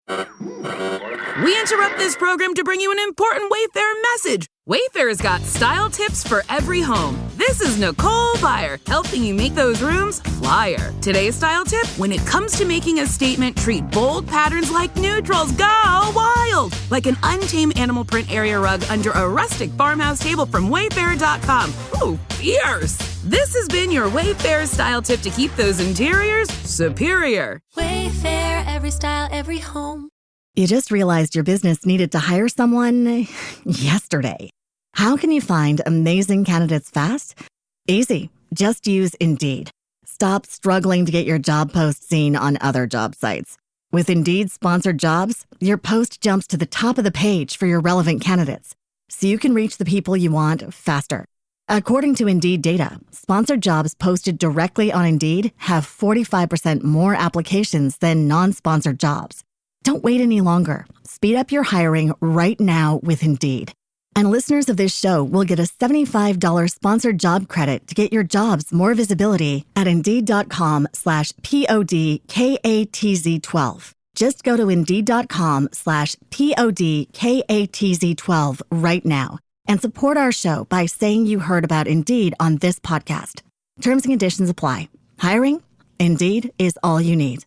We interrupt this program to bring you an important Wayfair message. Wayfair's got style tips for every home. This is Nicole Byer, helping you make those rooms flyer. Today's style tip: when it comes to making a statement, treat bold patterns like neutrals. Go wild! Like an untamed animal print area rug under a rustic farmhouse table from Wayfair.com. Ooh, fierce! This has been your Wayfair style tip to keep those interiors superior. Wayfair, every style, every home. You just realized your business needed to hire someone yesterday. How can you find amazing candidates fast? Easy. Just use Indeed. Stop struggling to get your job post seen on other job sites. With Indeed sponsored jobs, your post jumps to the top of the page for your relevant candidates, so you can reach the people you want faster. According to Indeed data, sponsored jobs posted directly on Indeed have 45% more applications than non-sponsored jobs. Don't wait any longer. Speed up your hiring right now with Indeed. And listeners of this show will get a $75 sponsored job credit to get your jobs more visibility at Indeed.com/PODKATZ12. Just go to Indeed.com/PODKATZ12 right now and support our show by saying you heard about Indeed on this podcast. Terms and conditions apply. Hiring? Indeed is all you need.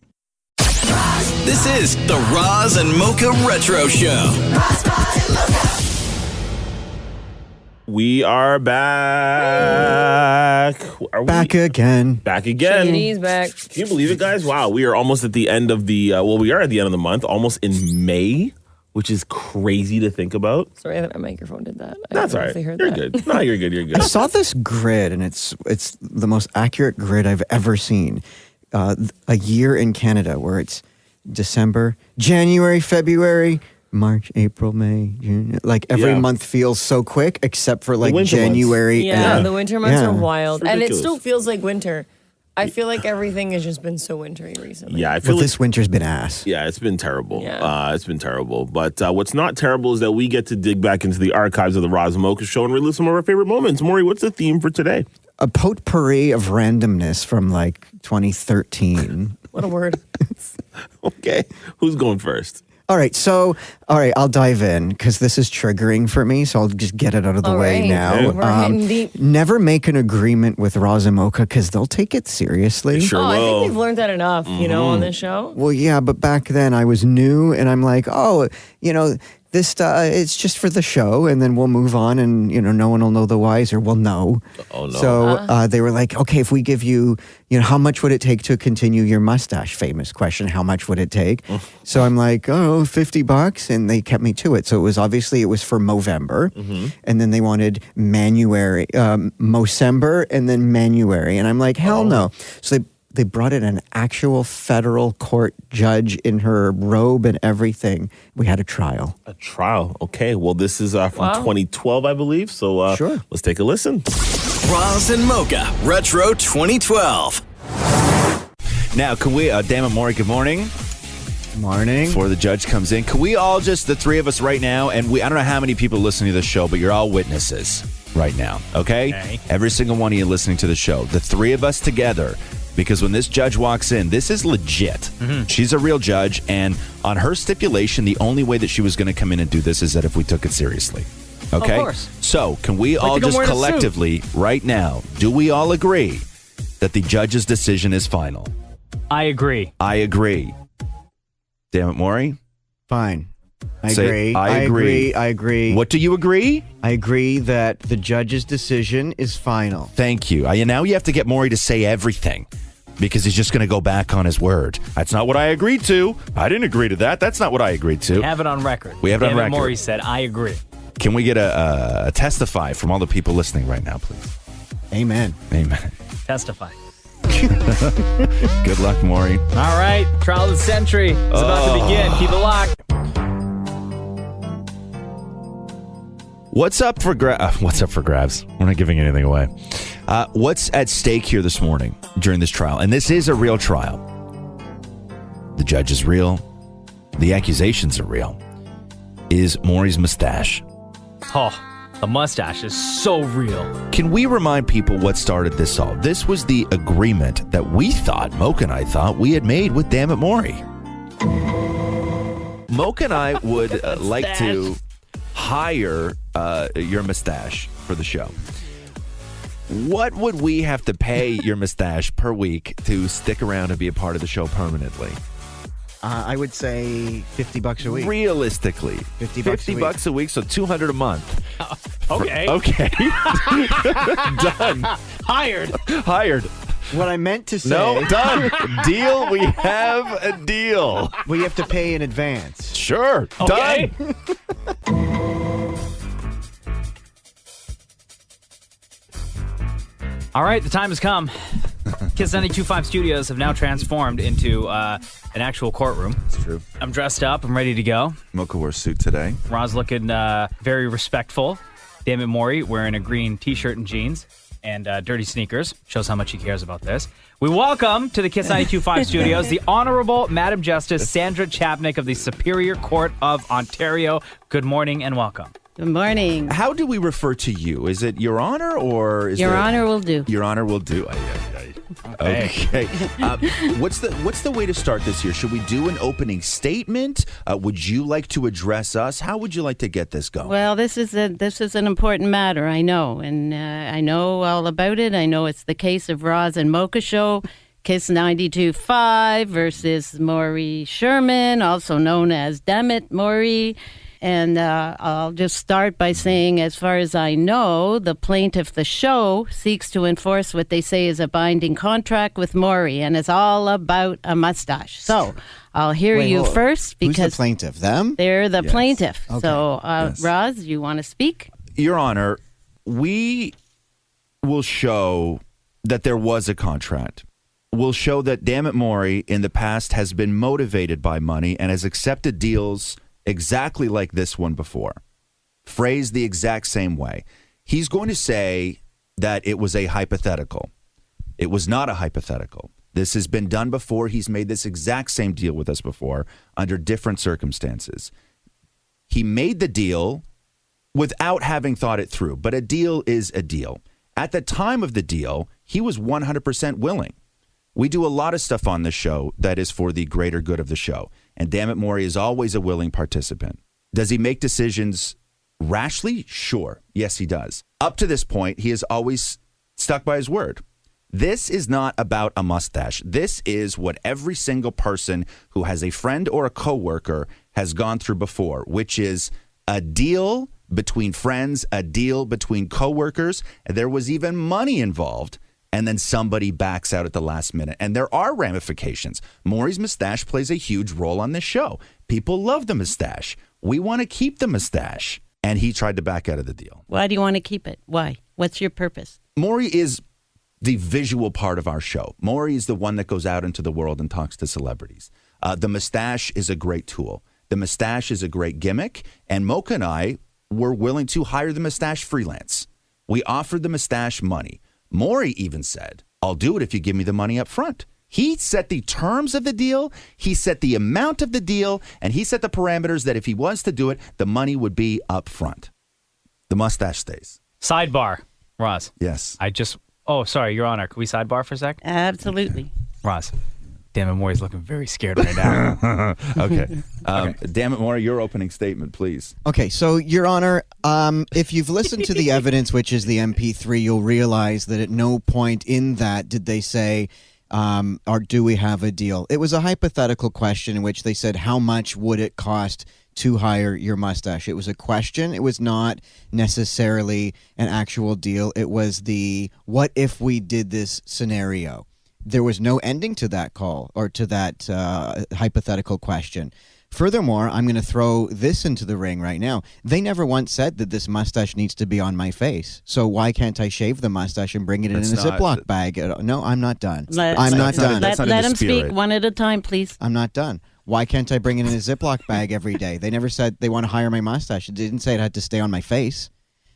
This is the Roz and Mocha Retro Show. We are back. Back again. Back again. Shady's back. Can you believe it, guys? Wow, we are almost at the end of the, we are at the end of the month, almost in May, which is crazy to think about. Sorry that my microphone did that. That's all right. You're good. No, you're good. You're good. I saw this grid, and it's the most accurate grid I've ever seen. A year in Canada, where it's December, January, February, March, April, May, June. Like every month feels so quick, except for like January. Yeah, the winter months are wild. And it still feels like winter. I feel like everything has just been so wintry recently. Yeah, I feel this winter's been ass. Yeah, it's been terrible. Yeah. It's been terrible. But what's not terrible is that we get to dig back into the archives of the Roz Mocha Show and relive some of our favorite moments. Maury, what's the theme for today? A potpourri of randomness from like 2013. What a word. Okay. Who's going first? All right, I'll dive in because this is triggering for me, so I'll just get it out of the way now. We're hitting deep. Never make an agreement with Roz and Mocha because they'll take it seriously. Sure will. I think we've learned that enough, on this show. Well, yeah, but back then I was new, and I'm like, this it's just for the show, and then we'll move on, and no one will know the wiser. Well, no. Oh no. So they were like, okay, if we give you, how much would it take to continue your mustache? Famous question. How much would it take? So I'm like, $50, and they kept me to it. So it was for Movember, and then they wanted Manuary, Mocember, and then Manuary, and I'm like, hell no. So they brought in an actual federal court judge in her robe and everything. We had a trial. A trial. Okay. Well, this is from 2012, I believe. So sure. Let's take a listen. Roz and Mocha Retro 2012. Now, can we, damn it, Maury, good morning. Morning. Before the judge comes in, can we all just, the three of us right now, and I don't know how many people listening to this show, but you're all witnesses right now, okay? Every single one of you listening to the show. The three of us together. Because when this judge walks in, this is legit. She's a real judge, and on her stipulation, the only way that she was going to come in and do this is that if we took it seriously. Okay? Of course. So, can we all just collectively, right now, do we all agree that the judge's decision is final? I agree. I agree. Damn it, Maury. Fine. I Say, agree. I agree. What do you agree? I agree that the judge's decision is final. Thank you. Now you have to get Maury to say everything because he's just going to go back on his word. That's not what I agreed to. I didn't agree to that. That's not what I agreed to. We have it on record. We have it on record. Maury said, I agree. Can we get a testify from all the people listening right now, please? Amen. Amen. Testify. Good luck, Maury. All right. Trial of the century is about to begin. Keep it locked. What's up for grabs? We're not giving anything away. What's at stake here this morning during this trial? And this is a real trial. The judge is real. The accusations are real. Is Maury's mustache. Oh, the mustache is so real. Can we remind people what started this all? This was the agreement that we thought, Mocha and I thought, we had made with Damn It Maury. Mocha and I would like to hire your mustache for the show. What would we have to pay your mustache per week to stick around and be a part of the show permanently? I would say $50 a week. Realistically, $50 a week, so $200 a month. Okay. Okay. Done. Hired. What I meant to say. No, done. Deal. We have a deal. We have to pay in advance. Sure. Okay. Done. All right, the time has come. Kiss 92.5 Studios have now transformed into an actual courtroom. It's true. I'm dressed up. I'm ready to go. Mocha wore a suit today. Roz looking very respectful. Dammit Maury wearing a green T-shirt and jeans and dirty sneakers. Shows how much he cares about this. We welcome to the Kiss 92.5 Studios the Honorable Madam Justice Sandra Chapnick of the Superior Court of Ontario. Good morning and welcome. Good morning. How do we refer to you? Is it Your Honor or is Your Honor will do. Your Honor will do. Okay. What's the way to start this here? Should we do an opening statement? Would you like to address us? How would you like to get this going? Well, this is an important matter, I know, and I know all about it. I know it's the case of Roz and Mocha Show, Kiss 92.5 versus Maury Sherman, also known as Dammit Maury. And I'll just start by saying, as far as I know, the plaintiff, the show, seeks to enforce what they say is a binding contract with Maury, and it's all about a mustache. So I'll hear you first because who's the plaintiff? Them? They're the plaintiff. Okay. So, Roz, you want to speak? Your Honor, we will show that there was a contract. We'll show that Dammit Maury in the past has been motivated by money and has accepted deals exactly like this one before, phrased the exact same way. He's going to say that it was a hypothetical. It was not a hypothetical. This has been done before. He's made this exact same deal with us before under different circumstances. He made the deal without having thought it through, but a deal is a deal. At the time of the deal, he was 100% willing. We do a lot of stuff on this show that is for the greater good of the show. And Dammit Maury is always a willing participant. Does he make decisions rashly? Sure. Yes, he does. Up to this point, he has always stuck by his word. This is not about a mustache. This is what every single person who has a friend or a coworker has gone through before, which is a deal between friends, a deal between coworkers. There was even money involved. And then somebody backs out at the last minute. And there are ramifications. Maury's mustache plays a huge role on this show. People love the mustache. We want to keep the mustache. And he tried to back out of the deal. Why do you want to keep it? Why? What's your purpose? Maury is the visual part of our show. Maury is the one that goes out into the world and talks to celebrities. The mustache is a great tool. The mustache is a great gimmick. And Mocha and I were willing to hire the mustache freelance. We offered the mustache money. Maury even said, I'll do it if you give me the money up front. He set the terms of the deal, he set the amount of the deal, and he set the parameters that if he was to do it, the money would be up front. The mustache stays. Sidebar, Roz. Yes. Sorry, Your Honor. Can we sidebar for a sec? Absolutely. Roz. Dammit Maury's looking very scared right now. Okay. Dammit Maury, your opening statement, please. Okay, so, Your Honor, if you've listened to the evidence, which is the MP3, you'll realize that at no point in that did they say, or do we have a deal? It was a hypothetical question in which they said, how much would it cost to hire your mustache? It was a question. It was not necessarily an actual deal. It was the, what if we did this scenario? There was no ending to that call or to that hypothetical question. Furthermore, I'm going to throw this into the ring right now. They never once said that this mustache needs to be on my face. So why can't I shave the mustache and bring it in a Ziploc bag? No, I'm not done. I'm not done. Let him speak one at a time, please. I'm not done. Why can't I bring it in a Ziploc bag every day? They never said they want to hire my mustache. It didn't say it had to stay on my face.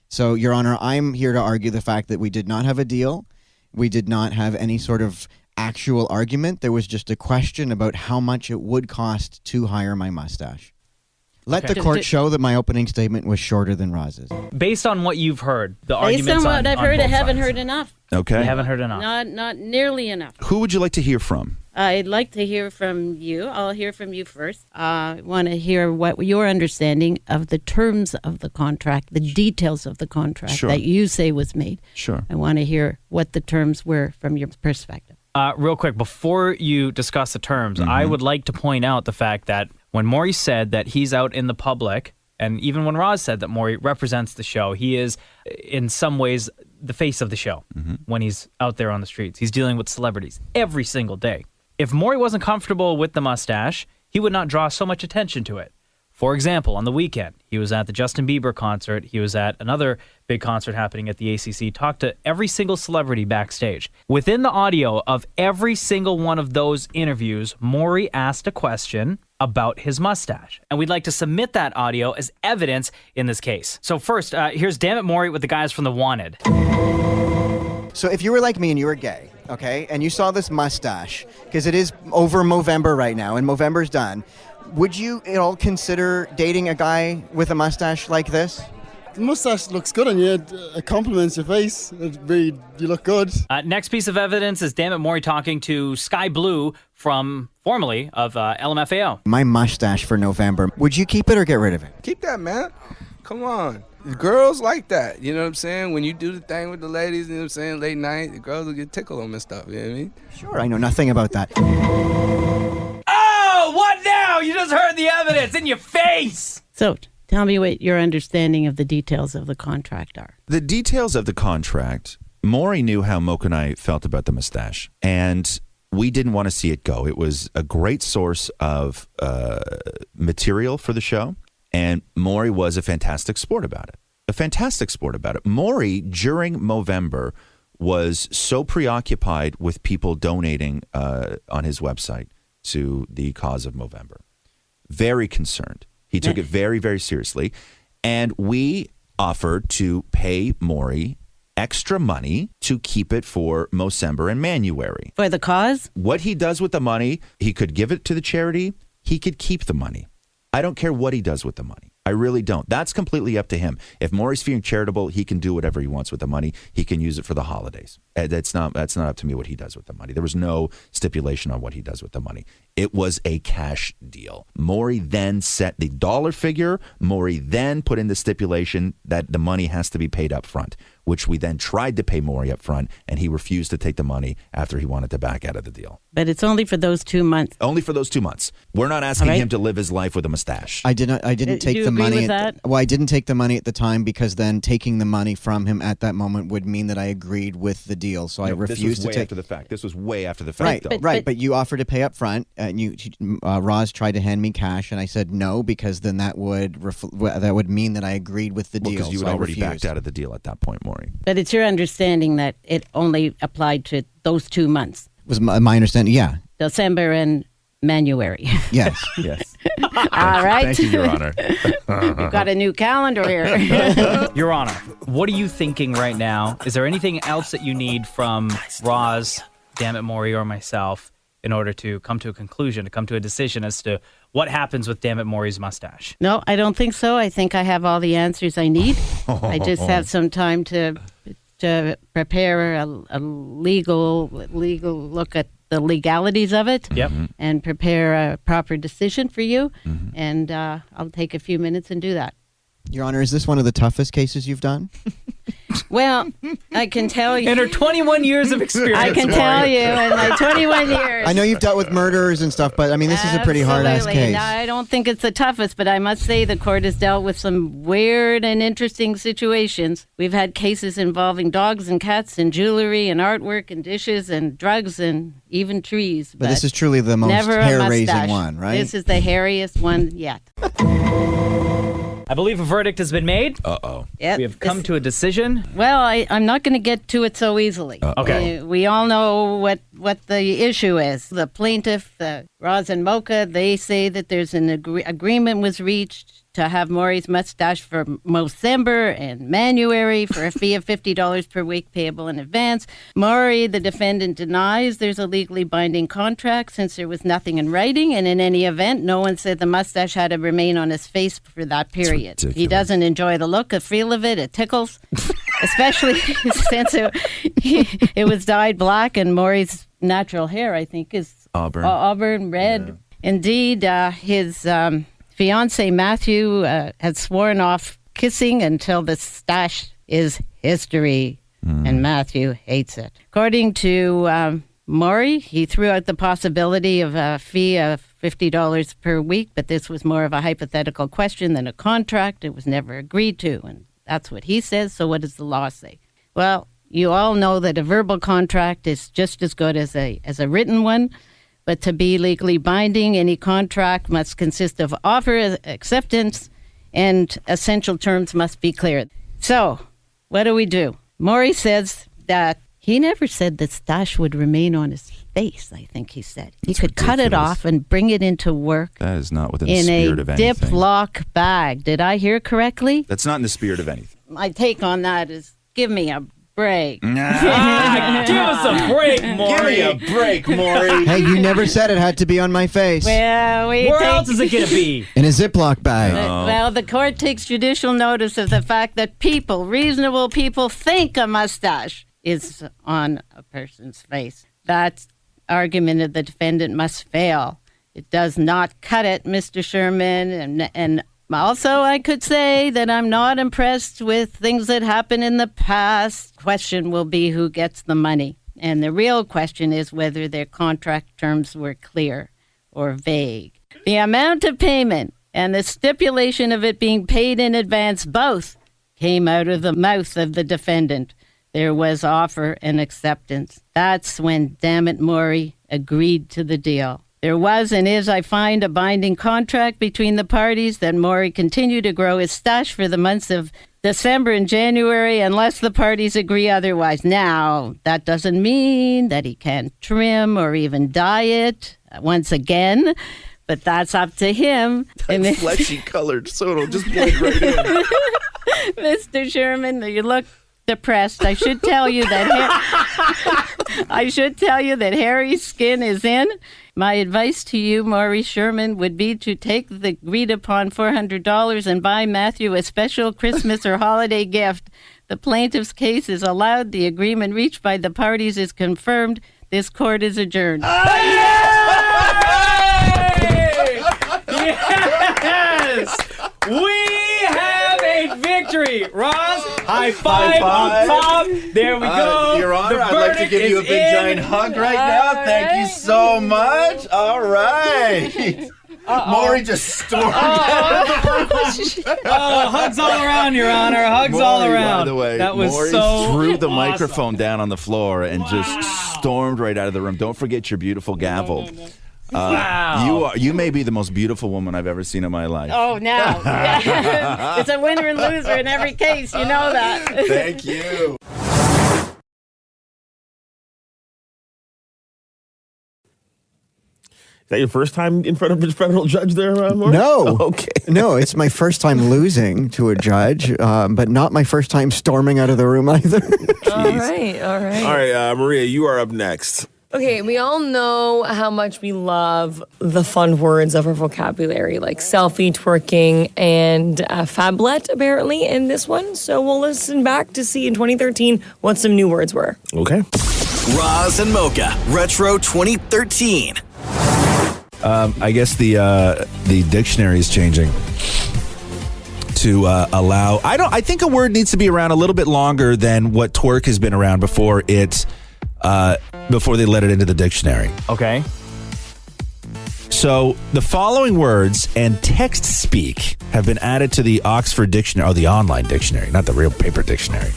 So, Your Honor, I'm here to argue the fact that we did not have a deal. We did not have any sort of actual argument. There was just a question about how much it would cost to hire my mustache. Let the court show that my opening statement was shorter than Roz's. Based on what you've heard, the arguments Based on what I've heard, I both haven't sides. heard enough. Okay. You haven't heard enough. Not nearly enough. Who would you like to hear from? I'd like to hear from you. I'll hear from you first. I want to hear what your understanding of the terms of the contract, the details of the contract Sure. that you say was made. Sure. I want to hear what the terms were from your perspective. Real quick, before you discuss the terms, I would like to point out the fact that when Maury said that he's out in the public, and even when Roz said that Maury represents the show, he is in some ways the face of the show when he's out there on the streets. He's dealing with celebrities every single day. If Maury wasn't comfortable with the mustache, he would not draw so much attention to it. For example, on the weekend, he was at the Justin Bieber concert. He was at another big concert happening at the ACC, talked to every single celebrity backstage. Within the audio of every single one of those interviews, Maury asked a question about his mustache. And we'd like to submit that audio as evidence in this case. So first, here's Damn It Maury with the guys from The Wanted. So if you were like me and you were gay, okay, and you saw this mustache, because it is over Movember right now, and Movember's done, would you at all consider dating a guy with a mustache like this? The mustache looks good on you. It complements your face. You look good. Next piece of evidence is Damn It Maury talking to Sky Blue formerly of LMFAO. My mustache for November. Would you keep it or get rid of it? Keep that, man. Come on. The girls like that. You know what I'm saying? When you do the thing with the ladies, you know what I'm saying, late night, the girls will get tickled on and stuff. You know what I mean? Sure, I know nothing about that. Oh, what now? You just heard the evidence in your face. So tell me what your understanding of the details of the contract are. The details of the contract, Maury knew how Mocha and I felt about the mustache, and we didn't want to see it go. It was a great source of material for the show, and Maury was a fantastic sport about it. Maury, during Movember, was so preoccupied with people donating on his website to the cause of Movember. Very concerned. He took it very, very seriously. And we offered to pay Maury extra money to keep it for Mocember and Manuary. For the cause? What he does with the money, he could give it to the charity. He could keep the money. I don't care what he does with the money. I really don't. That's completely up to him. If Maury's feeling charitable, he can do whatever he wants with the money. He can use it for the holidays. That's not up to me what he does with the money. There was no stipulation on what he does with the money. It was a cash deal. Maury then set the dollar figure. Maury then put in the stipulation that the money has to be paid up front, which we then tried to pay Maury up front, and he refused to take the money after he wanted to back out of the deal. But it's only for those 2 months. Only for those 2 months. We're not asking him to live his life with a mustache. I didn't take the money. I didn't take the money at the time because then taking the money from him at that moment would mean that I agreed with the deal. So I refused to take. After the fact. This was way after the fact, though. But you offered to pay up front, and Roz tried to hand me cash, and I said no because then that would mean that I agreed with the deal. Because you had already backed out of the deal at that point, Maury. But it's your understanding that it only applied to those 2 months. Was my understanding? Yeah. December and Manuary. Yes. Yes. All right. Thank you, Your Honor. We've got a new calendar here. Your Honor, what are you thinking right now? Is there anything else that you need from Roz, Damn It Maury, or myself in order to come to a conclusion, to come to a decision as to what happes with Damn It Maury's mustache? No, I don't think so. I think I have all the answers I need. I just have some time to prepare a legal look at the legalities of it. Yep. And prepare a proper decision for you. And I'll take a few minutes and do that. Your Honor, is this one of the toughest cases you've done? Well, I can tell you. In her 21 years of experience. I can tell you in my 21 years. I know you've dealt with murderers and stuff, but I mean, this is a pretty hard-ass case. No, I don't think it's the toughest, but I must say the court has dealt with some weird and interesting situations. We've had cases involving dogs and cats and jewelry and artwork and dishes and drugs and even trees. But this is truly the most hair-raising one, right? This is the hairiest one yet. I believe a verdict has been made. Uh-oh. go. Yep. We have come to a decision. Well, I'm not going to get to it so easily. Okay. We all know what the issue is. The plaintiff, Roz and Mocha, they say that there's an agreement was reached to have Maury's mustache for Mocember and Manuary for a fee of $50 per week payable in advance. Maury, the defendant, denies there's a legally binding contract since there was nothing in writing, and in any event, no one said the mustache had to remain on his face for that period. He doesn't enjoy the look, the feel of it. It tickles, especially since it was dyed black, and Maury's natural hair, I think, is auburn red. Yeah. Indeed, his fiance Matthew had sworn off kissing until the stash is history, and Matthew hates it. According to Maury, he threw out the possibility of a fee of $50 per week, but this was more of a hypothetical question than a contract. It was never agreed to, and that's what he says. So what does the law say? Well, you all know that a verbal contract is just as good as a written one. But to be legally binding, any contract must consist of offer, acceptance, and essential terms must be clear. So, what do? Maury says that he never said that stash would remain on his face, I think he said. He could cut it off and bring it into work. That is not within the spirit of anything. In a Ziploc bag. Did I hear correctly? That's not in the spirit of anything. My take on that is, give me a break. Give us a break, Maury. Give me a break, Maury. Hey, you never said it had to be on my face. Well, where else is it going to be? In a Ziploc bag. Well, the court takes judicial notice of the fact that reasonable people, think a mustache is on a person's face. That argument of the defendant must fail. It does not cut it, Mr. Sherman, and also, I could say that I'm not impressed with things that happen in the past. Question will be who gets the money. And the real question is whether their contract terms were clear or vague. The amount of payment and the stipulation of it being paid in advance both came out of the mouth of the defendant. There was offer and acceptance. That's when, damn it, Maury agreed to the deal. There was and is, I find, a binding contract between the parties that Maury continued to grow his stash for the months of December and January unless the parties agree otherwise. Now, that doesn't mean that he can't trim or even dye it once again, but that's up to him. That's fleshy colored, so it'll just blend right in. Mr. Sherman, you look depressed. I should tell you that Harry's skin is in. My advice to you, Maury Sherman, would be to take the agreed-upon $400 and buy Matthew a special Christmas or holiday gift. The plaintiff's case is allowed. The agreement reached by the parties is confirmed. This court is adjourned. Yes! We have a victory! Roz, high five on top. There we go. Your Honor, I'd like to give you a big giant hug right now. Thank you so much. All right. Maury just stormed out of the room. Hugs all around, Your Honor. Hugs Maury, all around. By the way, that was Maury so threw the awesome. microphone down on the floor and just stormed right out of the room. Don't forget your beautiful gavel. Wow. You may be the most beautiful woman I've ever seen in my life. Oh, no. It's a winner and loser in every case. You know that. Thank you. Is that your first time in front of a federal judge there, Maury? No. Oh, okay. No, it's my first time losing to a judge, but not my first time storming out of the room either. All right. All right, Maria, you are up next. Okay, we all know how much we love the fun words of our vocabulary, like selfie, twerking, and phablet, apparently, in this one. So we'll listen back to see in 2013 what some new words were. Okay. Roz and Mocha Retro 2013. I guess the dictionary is changing to allow. I think a word needs to be around a little bit longer than what twerk has been around before they let it into the dictionary. Okay. So the following words and text speak have been added to the Oxford Dictionary, the online dictionary, not the real paper dictionary.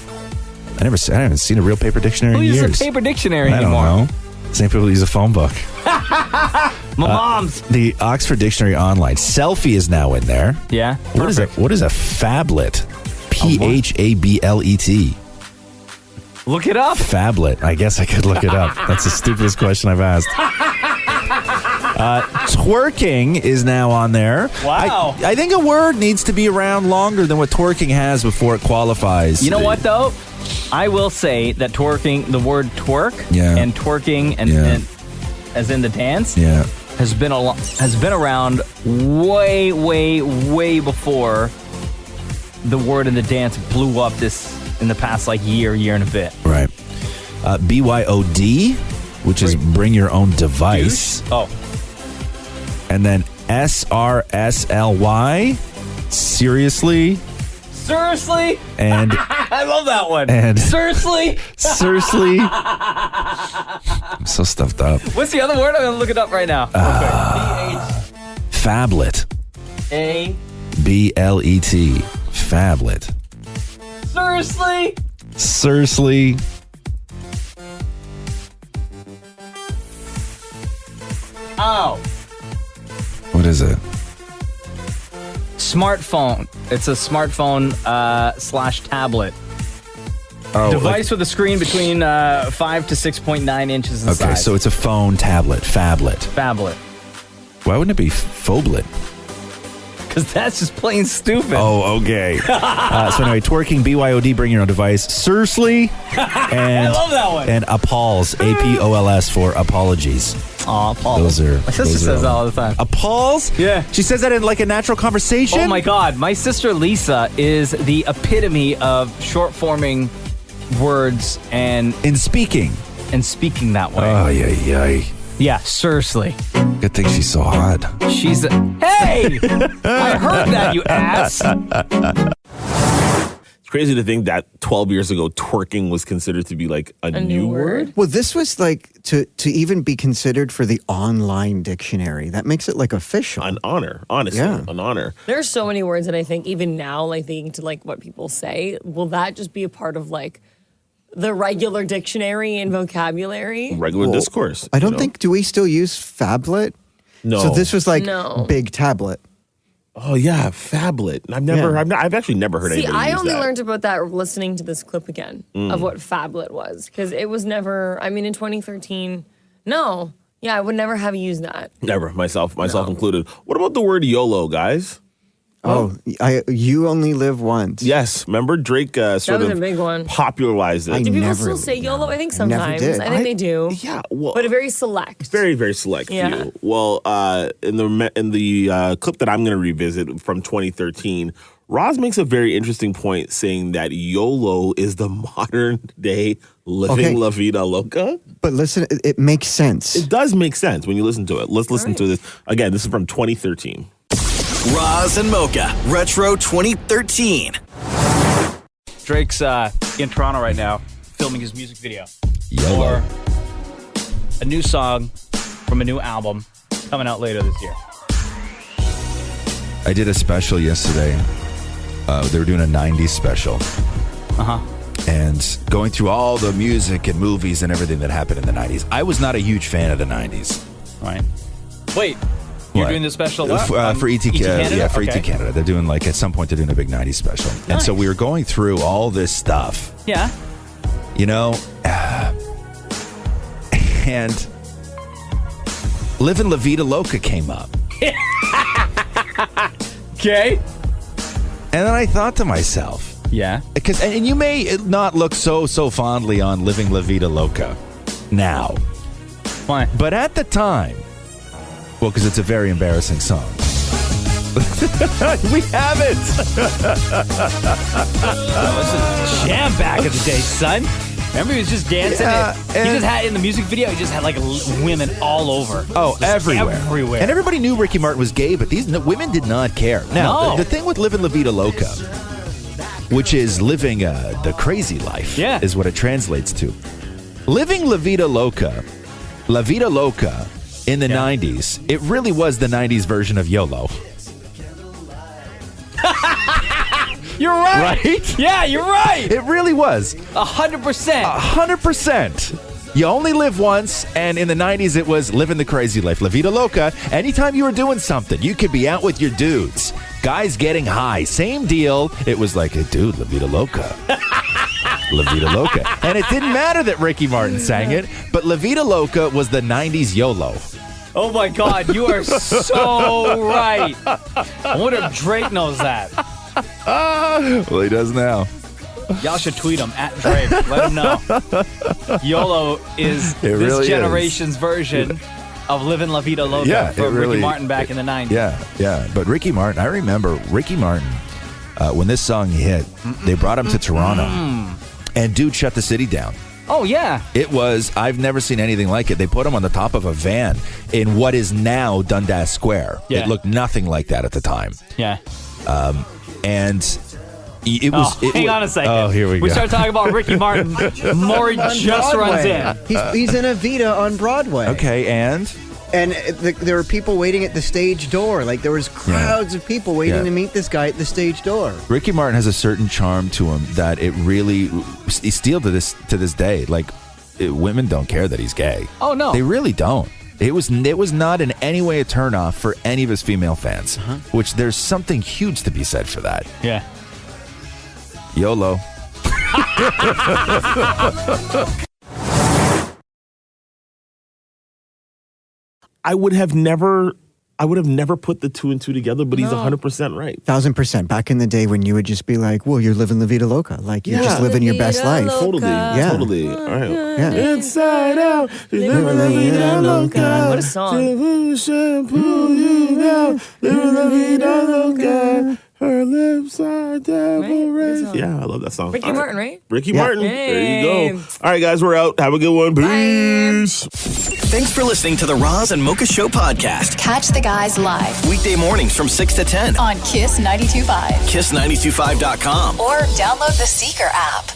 I haven't seen a real paper dictionary in years. Who uses a paper dictionary anymore? I don't know. Same people use a phone book. My mom's. The Oxford Dictionary online. Selfie is now in there. Yeah. What is a phablet? Phablet. Look it up. Phablet. I guess I could look it up. That's the stupidest question I've asked. Twerking is now on there. Wow. I think a word needs to be around longer than what twerking has before it qualifies. You know what, though? I will say that twerking, the word twerk and twerking and as in the dance has been around way, way, way before the word in the dance blew up in the past year and a bit. Right. BYOD, which is bring your own device. Douche? Oh. And then SRSLY, seriously. Seriously? And I love that one. And seriously? Seriously? I'm so stuffed up. What's the other word? I'm going to look it up right now. Phablet. A. BLET. Phablet. Seriously? Seriously? Oh. What is it? Smartphone. It's a smartphone / tablet. Oh, device with a screen between 5 to 6.9 inches in size. Okay, so it's a phone tablet. Phablet. Phablet. Why wouldn't it be phoblet? Because that's just plain stupid. Oh, okay. So anyway, twerking, BYOD, bring your own device. Seriously? And, I love that one. And appalls, APOLS for apologies. Aw, appalls. Those are. My sister says that all the time. Appalls? Yeah. She says that in like a natural conversation? Oh my God. My sister Lisa is the epitome of short forming words and. In speaking. And speaking that way. Oh, yeah. Yeah, seriously. Good thing she's so hot. She's hey! I heard that, you ass. It's crazy to think that 12 years ago, twerking was considered to be like a new word. Well, this was like to even be considered for the online dictionary. That makes it like official. An honor, honestly. Yeah. An honor. There's so many words that I think even now, like thinking to like what people say, will that just be a part of like the regular dictionary and vocabulary? Regular discourse. I don't think, do we still use phablet? No. So this was like No. big tablet. Oh yeah, phablet. I've actually never heard See, anybody I use only that. learned about that listening to this clip again of what phablet was. Because it was never, I mean, in 2013, no. Yeah, I would never have used that. Never, myself included. What about the word YOLO, guys? You only live once. Yes, remember Drake sort was of a big one. popularized it. Do people still say YOLO? I think sometimes. did. I think they do. Yeah, well, But a very select. very, very select Yeah. few. Well, in the clip that I'm going to revisit from 2013, Roz makes a very interesting point, saying that YOLO is the modern day Living La Vita Loca. But listen, it makes sense. It does make sense when you listen to it. Let's listen to this again. This is from 2013. Roz and Mocha Retro 2013. Drake's in Toronto right now, filming his music video YOLO. for a new song from a new album coming out later this year. I did a special yesterday. They were doing a 90s special. And going through all the music and movies and everything that happened in the 90s. I was not a huge fan of the 90s. Right. Wait, you're What? doing this special For ET Canada? Yeah, for Okay. ET Canada. They're doing at some point they're doing a big 90s special. And so we were going through all this stuff. Yeah. You know, and Living La Vita Loca came up. Okay. And then I thought to myself, Yeah. because and you may not look so fondly on Living La Vita Loca now. Why? But at the time, well, because it's a very embarrassing song. We have it. That was a jam back in the day, son. Remember, he was just dancing. Yeah, he just had in the music video. He just had like women all over. Oh, Just everywhere. everywhere. And everybody knew Ricky Martin was gay, but these women did not care. Now, No. the thing with Living La Vita Loca, which is living the crazy life, Yeah. is what it translates to. Living La Vita Loca in the 90s, it really was the 90s version of YOLO. You're right. Right? Yeah, you're right. It really was. 100%. 100%. You only live once, and in the 90s, it was living the crazy life. La Vida Loca, anytime you were doing something, you could be out with your dudes. Guys Getting High, same deal. It was like, dude, La Vita Loca. La Vita Loca. And it didn't matter that Ricky Martin sang it, but La Vita Loca was the 90s Yolo. Oh my God, you are so right. I wonder if Drake knows that. Well, he does now. Y'all should tweet him at Drake. Let him know. YOLO is this generation's version of Living La Vita Loca from Ricky Martin back in the 90s. Yeah. But Ricky Martin, I remember Ricky Martin, when this song hit, they brought him to Toronto. And dude shut the city down. Oh, yeah. It was, I've never seen anything like it. They put him on the top of a van in what is now Dundas Square. Yeah. It looked nothing like that at the time. Yeah. And it was... hang on a second. Oh, here we go. We start talking about Ricky Martin. Maury just runs in. He's in a Vita on Broadway. Okay, and there were people waiting at the stage door. Like, there was crowds of people waiting to meet this guy at the stage door. Ricky Martin has a certain charm to him that it really... He's still to this day. Like, women don't care that he's gay. Oh, no. They really don't. It was not in any way a turnoff for any of his female fans, which there's something huge to be said for that. Yeah. YOLO. I would have never put the two and two together, but he's 100% right. 1,000%. Back in the day when you would just be like, well, you're living La Vida Loca. Like, you're just living your best life. Totally. Yeah. Totally. All right. Yeah. Inside out, living La Vida Loca. What a song. Shampoo you down, living La Vida Loca. Her lips are devil rays. Yeah, I love that song. Ricky Martin, right? Ricky Martin. There you go. All right, guys, we're out. Have a good one. Peace. Thanks for listening to the Roz and Mocha Show podcast. Catch the guys live Weekday mornings from 6 to 10 on Kiss 92.5. KISS925.com. Or download the Seeker app.